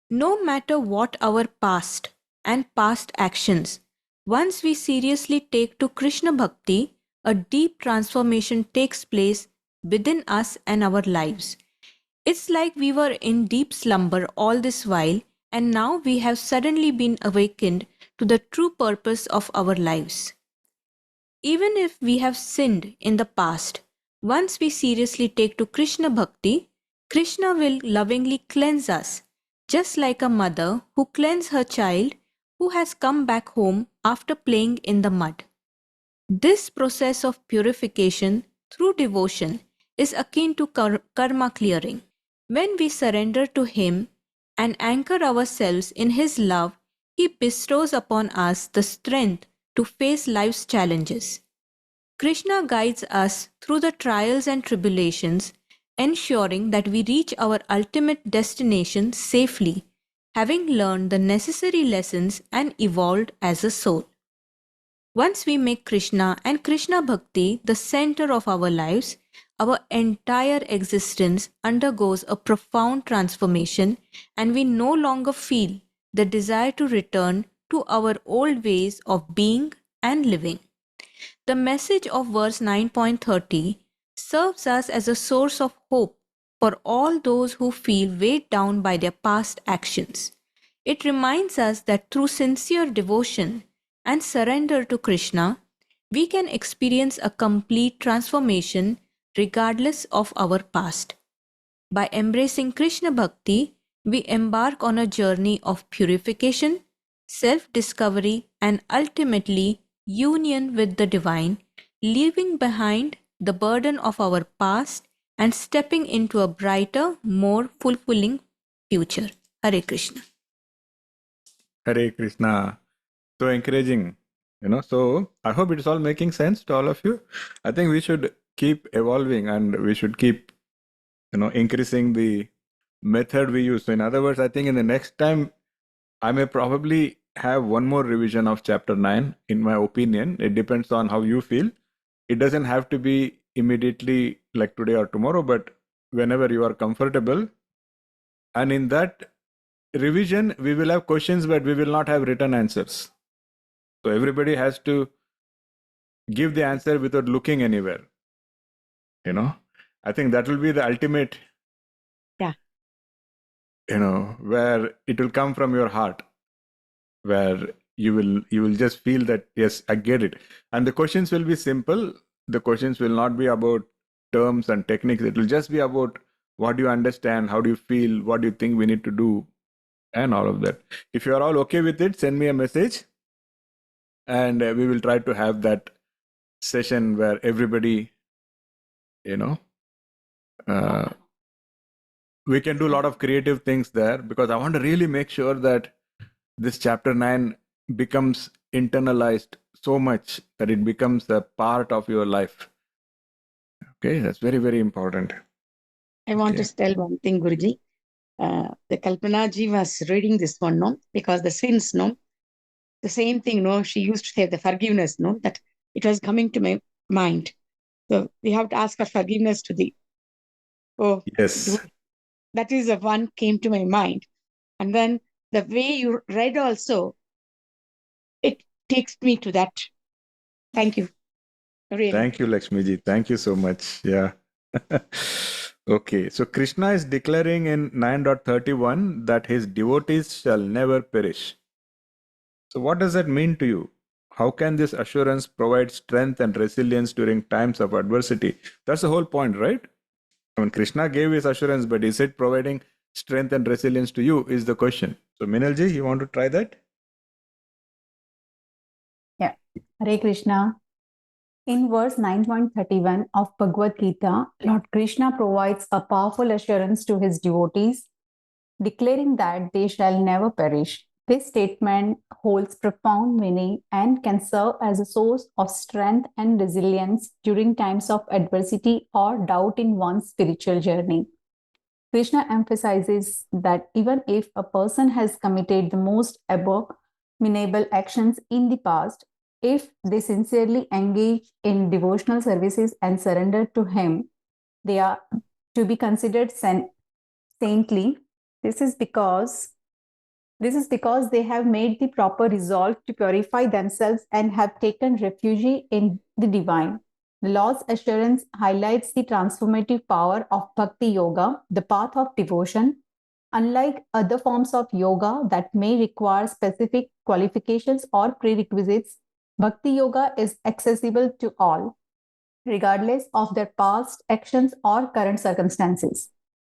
No matter what our past and past actions, once we seriously take to Krishna Bhakti, a deep transformation takes place within us and our lives. It's like we were in deep slumber all this while, and now we have suddenly been awakened to the true purpose of our lives. Even if we have sinned in the past, once we seriously take to Krishna Bhakti, Krishna will lovingly cleanse us, just like a mother who cleanses her child who has come back home after playing in the mud. This process of purification through devotion is akin to karma clearing. When we surrender to Him and anchor ourselves in His love, He bestows upon us the strength to face life's challenges. Krishna guides us through the trials and tribulations, ensuring that we reach our ultimate destination safely, having learned the necessary lessons and evolved as a soul. Once we make Krishna and Krishna Bhakti the center of our lives, our entire existence undergoes a profound transformation, and we no longer feel the desire to return to our old ways of being and living. The message of verse 9.30 serves us as a source of hope for all those who feel weighed down by their past actions. It reminds us that through sincere devotion and surrender to Krishna, we can experience a complete transformation regardless of our past. By embracing Krishna Bhakti, we embark on a journey of purification, self discovery, and ultimately union with the divine, leaving behind the burden of our past and stepping into a brighter, more fulfilling future. Hare Krishna. Hare Krishna. So encouraging, So I hope it's all making sense to all of you. I think we should keep evolving and we should keep, increasing the method we use. So in other words, I think in the next time, I may probably have one more revision of chapter 9, in my opinion. It depends on how you feel. It doesn't have to be immediately like today or tomorrow, but whenever you are comfortable. And in that revision, we will have questions, but we will not have written answers. So everybody has to give the answer without looking anywhere. I think that will be the ultimate, Yeah. Where it will come from your heart, where you will just feel that, yes, I get it. And the questions will be simple. The questions will not be about terms and techniques. It will just be about what do you understand, how do you feel, what do you think we need to do, and all of that. If you are all okay with it, send me a message, and we will try to have that session where everybody, we can do a lot of creative things there, because I want to really make sure that this chapter 9 becomes internalized so much that it becomes a part of your life. Okay, that's very, very important. I want to tell one thing, Guruji. The Kalpana ji was reading this one, no? Because the sins, no? The same thing, no? She used to say the forgiveness, no? That it was coming to my mind. So we have to ask for forgiveness to the... Oh, yes. That is the one came to my mind. And then the way you read also, it takes me to that. Thank you. Really. Thank you, Lakshmiji. Thank you so much. Yeah. Okay, so Krishna is declaring in 9.31 that his devotees shall never perish. So what does that mean to you? How can this assurance provide strength and resilience during times of adversity? That's the whole point, right? I mean, Krishna gave his assurance, but is it providing strength and resilience to you is the question. So Minalji, you want to try that? Yeah. Hare Krishna. In verse 9.31 of Bhagavad Gita, Lord Krishna provides a powerful assurance to his devotees, declaring that they shall never perish. This statement holds profound meaning and can serve as a source of strength and resilience during times of adversity or doubt in one's spiritual journey. Krishna emphasizes that even if a person has committed the most abominable actions in the past, if they sincerely engage in devotional services and surrender to Him, they are to be considered saintly. This is because they have made the proper resolve to purify themselves and have taken refuge in the divine. The Lord's assurance highlights the transformative power of Bhakti Yoga, the path of devotion. Unlike other forms of yoga that may require specific qualifications or prerequisites, Bhakti Yoga is accessible to all, regardless of their past actions or current circumstances.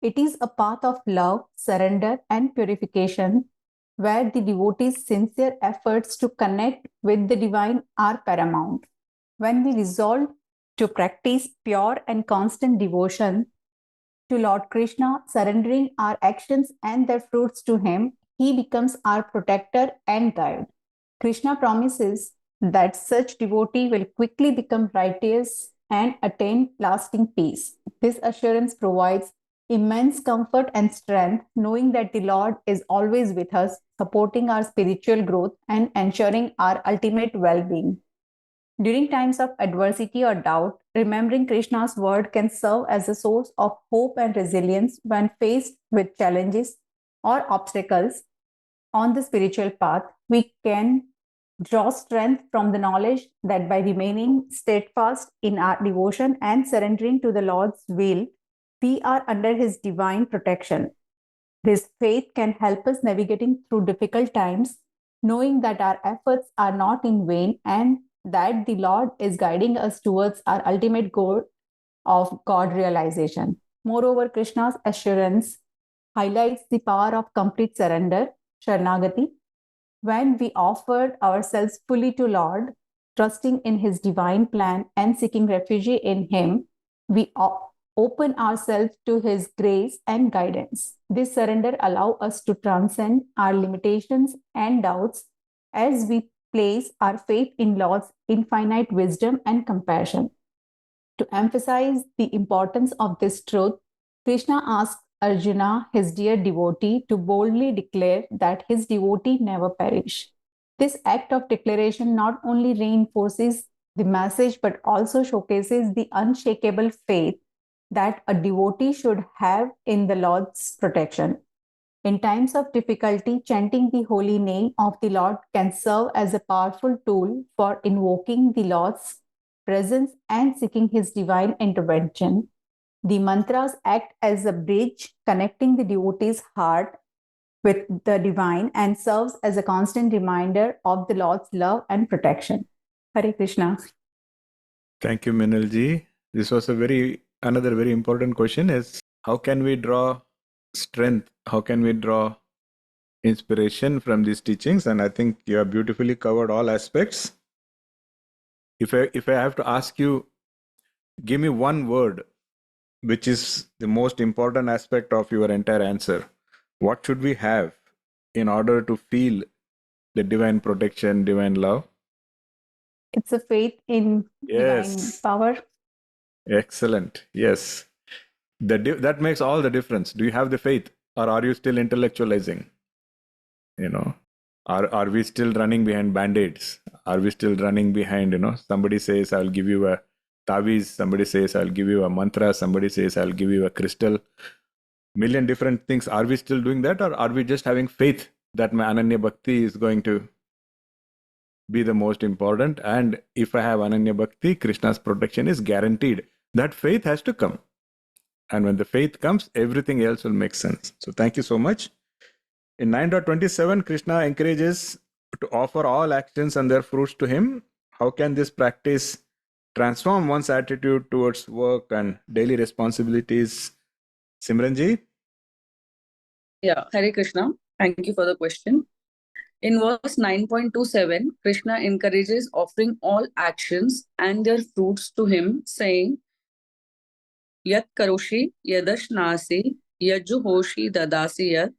It is a path of love, surrender, and purification where the devotee's sincere efforts to connect with the divine are paramount. When we resolve to practice pure and constant devotion to Lord Krishna, surrendering our actions and their fruits to Him, He becomes our protector and guide. Krishna promises that such devotee will quickly become righteous and attain lasting peace. This assurance provides immense comfort and strength, knowing that the Lord is always with us, supporting our spiritual growth and ensuring our ultimate well being. During times of adversity or doubt, remembering Krishna's word can serve as a source of hope and resilience when faced with challenges or obstacles on the spiritual path. We can draw strength from the knowledge that by remaining steadfast in our devotion and surrendering to the Lord's will, we are under His divine protection. This faith can help us navigating through difficult times, knowing that our efforts are not in vain and that the Lord is guiding us towards our ultimate goal of God realization. Moreover, Krishna's assurance highlights the power of complete surrender, Sharanagati. When we offer ourselves fully to Lord, trusting in His divine plan and seeking refuge in Him, we open ourselves to His grace and guidance. This surrender allows us to transcend our limitations and doubts as we place our faith in Lord's infinite wisdom and compassion. To emphasize the importance of this truth, Krishna asked Arjuna, his dear devotee, to boldly declare that his devotee never perish. This act of declaration not only reinforces the message but also showcases the unshakable faith that a devotee should have in the Lord's protection. In times of difficulty, chanting the holy name of the Lord can serve as a powerful tool for invoking the Lord's presence and seeking His divine intervention. The mantras act as a bridge connecting the devotee's heart with the divine and serves as a constant reminder of the Lord's love and protection. Hare Krishna. Thank you, Minalji. This was another very important question is how can we draw strength? How can we draw inspiration from these teachings? And I think you have beautifully covered all aspects. If I have to ask you, give me one word which is the most important aspect of your entire answer. What should we have in order to feel the divine protection, divine love? It's a faith in divine power. Excellent. Yes. That makes all the difference. Do you have the faith or are you still intellectualizing? Are we still running behind band-aids? Are we still running behind, somebody says, I'll give you a taviz, somebody says, I'll give you a mantra, somebody says, I'll give you a crystal, million different things. Are we still doing that or are we just having faith that my Ananya Bhakti is going to be the most important? And if I have Ananya Bhakti, Krishna's protection is guaranteed. That faith has to come. And when the faith comes, everything else will make sense. So thank you so much. In 9.27, Krishna encourages to offer all actions and their fruits to him. How can this practice transform one's attitude towards work and daily responsibilities? Simranji? Yeah, Hare Krishna. Thank you for the question. In verse 9.27, Krishna encourages offering all actions and their fruits to him, saying, Yat karoshi yadashnasi yajuhoshi dadasi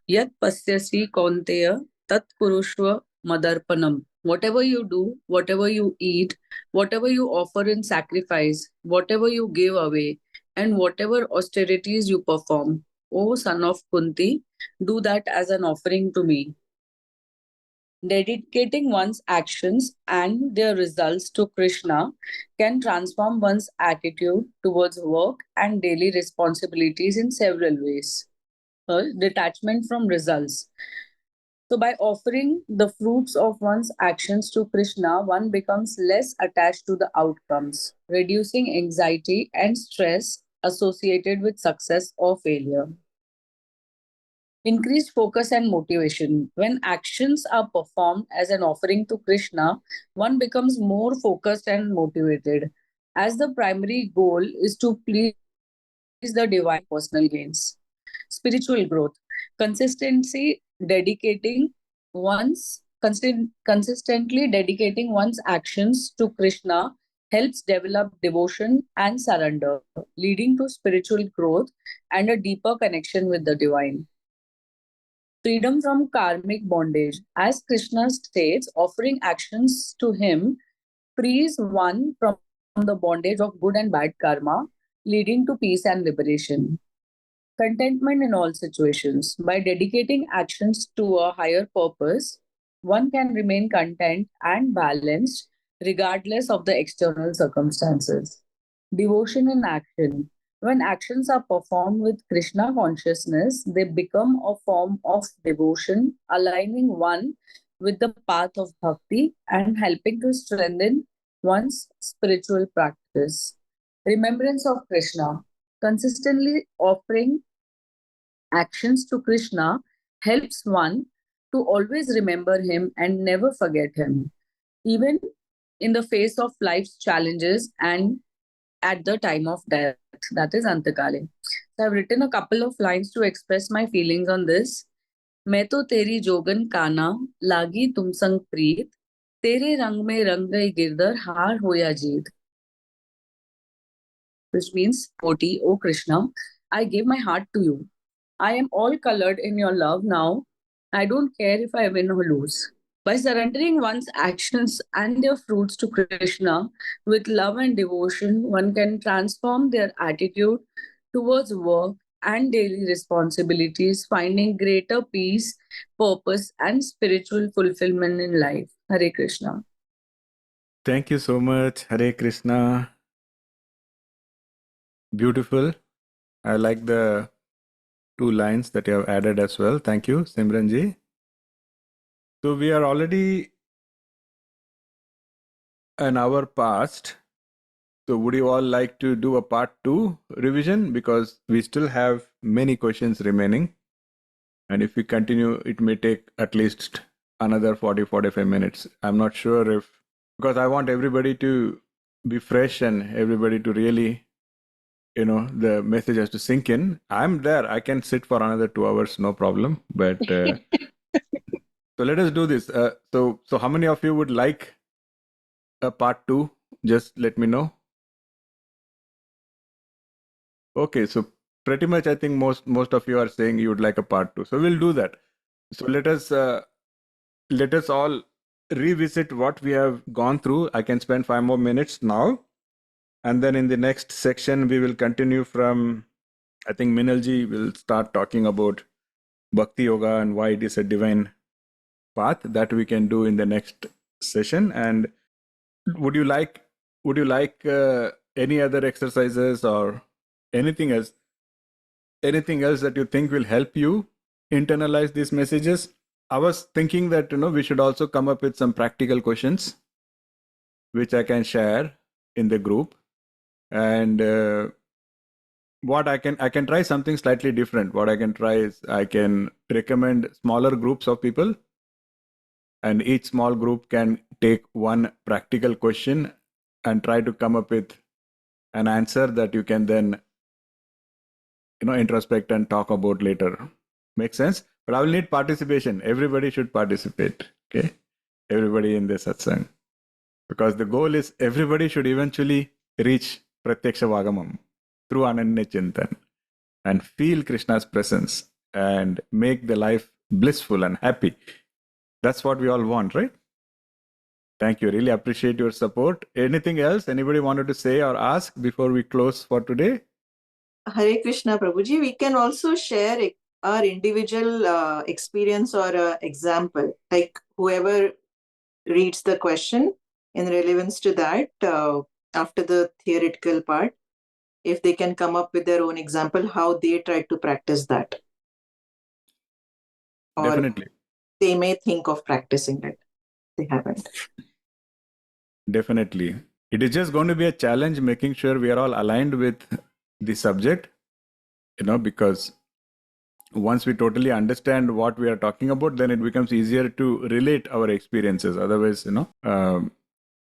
yat pasyasi kaunteya tat kurushva madarpanam. Whatever you do, whatever you eat, whatever you offer in sacrifice, whatever you give away, and whatever austerities you perform, O son of Kunti, do that as an offering to me. Dedicating one's actions and their results to Krishna can transform one's attitude towards work and daily responsibilities in several ways. Detachment from results. So, by offering the fruits of one's actions to Krishna, one becomes less attached to the outcomes, reducing anxiety and stress associated with success or failure. Increased focus and motivation. When actions are performed as an offering to Krishna, one becomes more focused and motivated, as the primary goal is to please the divine personal gains. Spiritual growth. Consistency dedicating consistently dedicating one's actions to Krishna helps develop devotion and surrender, leading to spiritual growth and a deeper connection with the divine. Freedom from karmic bondage. As Krishna states, offering actions to him frees one from the bondage of good and bad karma, leading to peace and liberation. Contentment in all situations. By dedicating actions to a higher purpose, one can remain content and balanced regardless of the external circumstances. Devotion in action. When actions are performed with Krishna consciousness, they become a form of devotion, aligning one with the path of bhakti and helping to strengthen one's spiritual practice. Remembrance of Krishna. Consistently offering actions to Krishna helps one to always remember him and never forget him. Even in the face of life's challenges and at the time of death, that is Antakale. So I've written a couple of lines to express my feelings on this. मैं तो तेरी जोगन काना लागी तुम संग प्रीत तेरे रंग में रंग गई गिरधर हार हो या जीत, which means devotee, O Krishna, I give my heart to you. I am all colored in your love now. I don't care if I win or lose. By surrendering one's actions and their fruits to Krishna with love and devotion, one can transform their attitude towards work and daily responsibilities, finding greater peace, purpose, and spiritual fulfillment in life. Hare Krishna. Thank you so much. Hare Krishna. Beautiful. I like the 2 lines that you have added as well. Thank you, Simranji. So we are already an hour past. So would you all like to do a part 2 revision? Because we still have many questions remaining. And if we continue, it may take at least another 40-45 minutes. I'm not sure if, because I want everybody to be fresh and everybody to really, the message has to sink in. I'm there. I can sit for another 2 hours, no problem. But so let us do this. So how many of you would like a part 2? Just let me know. Okay, so pretty much I think most of you are saying you would like a part 2. So we'll do that. So let us all revisit what we have gone through. I can spend 5 more minutes now. And then in the next section, we will continue from, I think Minalji will start talking about Bhakti Yoga and why it is a divine path. That we can do in the next session. And would you like any other exercises or anything else that you think will help you internalize these messages? I was thinking that we should also come up with some practical questions which I can share in the group. And what I can try something slightly different. What I can try is I can recommend smaller groups of people, and each small group can take one practical question and try to come up with an answer that you can then introspect and talk about later. Make sense? But I will need participation. Everybody should participate. Okay, everybody in this satsang, because the goal is everybody should eventually reach Pratyaksha Vagamam through Ananya Chintan and feel Krishna's presence and make the life blissful and happy. That's what we all want, right? Thank you. Really appreciate your support. Anything else anybody wanted to say or ask before we close for today? Hare Krishna, Prabhuji. We can also share our individual experience or example, like whoever reads the question in relevance to that after the theoretical part, if they can come up with their own example, how they tried to practice that. Or definitely. They may think of practicing it. They haven't. Definitely. It is just going to be a challenge making sure we are all aligned with the subject, because once we totally understand what we are talking about, then it becomes easier to relate our experiences. Otherwise,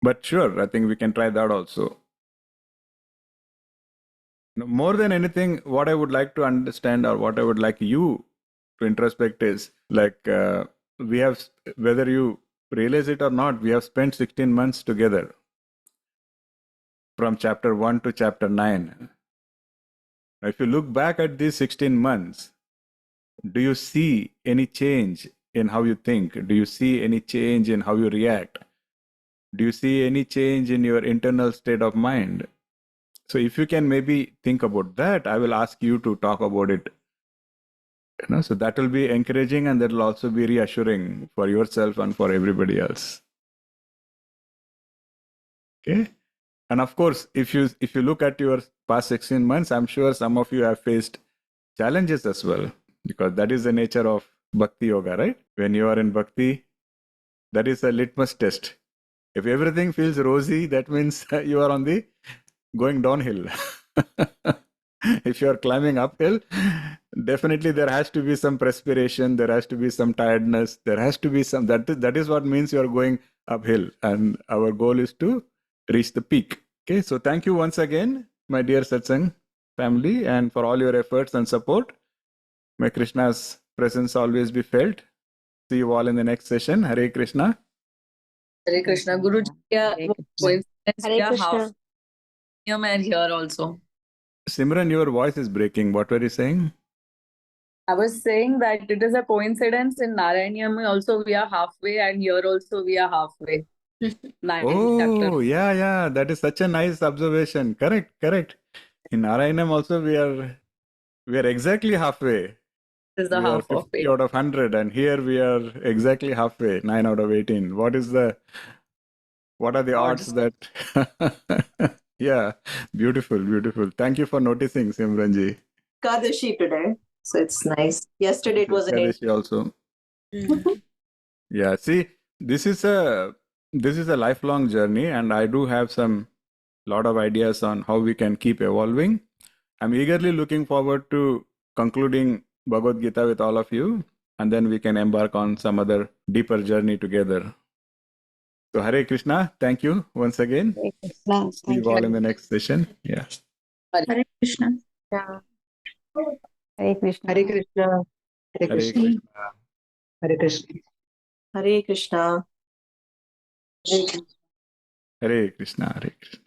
but sure, I think we can try that also. More than anything, what I would like to understand or what I would like you to introspect is we have, whether you realize it or not, we have spent 16 months together from chapter 1 to chapter 9. Now, if you look back at these 16 months, do you see any change in how you think? Do you see any change in how you react? Do you see any change in your internal state of mind? So if you can maybe think about that, I will ask you to talk about it. So that will be encouraging, and that will also be reassuring for yourself and for everybody else. Okay. And of course, if you look at your past 16 months, I'm sure some of you have faced challenges as well, because that is the nature of Bhakti Yoga, right? When you are in Bhakti, that is a litmus test. If everything feels rosy, that means you are on the going downhill. If you are climbing uphill, definitely there has to be some perspiration, there has to be some tiredness, there has to be some, that is what means you are going uphill, and our goal is to reach the peak. Okay, so thank you once again, my dear Satsang family, and for all your efforts and support. May Krishna's presence always be felt. See you all in the next session. Hare Krishna. Hare Krishna. Guruji, Hare yeah, Krishna. coincidence, Hare we are Krishna. half here and here also. Simran, your voice is breaking. What were you saying? I was saying that it is a coincidence in Narayanyam also we are halfway, and here also we are halfway. Ninth chapter. Oh, yeah. That is such a nice observation. Correct. In Narayanam also we are exactly halfway. This is the We are half of 50 it. out of 100, and here we are exactly halfway, 9 out of 18. What are the odds Odds. that? Yeah, beautiful. Thank you for noticing, Simranji. Kadashi today, so it's nice. Yesterday it was an Kadashi also. Yeah, see, this is a lifelong journey, and I do have some lot of ideas on how we can keep evolving. I'm eagerly looking forward to concluding Bhagavad Gita with all of you, and then we can embark on some other deeper journey together. So Hare Krishna, thank you once again. Hare Krishna. See you all in the next session. Yeah. Hare Krishna. Hare Krishna. Hare Krishna. Hare Hare Krishna. Krishna. Hare Krishna. Hare Krishna. Hare Krishna. Hare Krishna.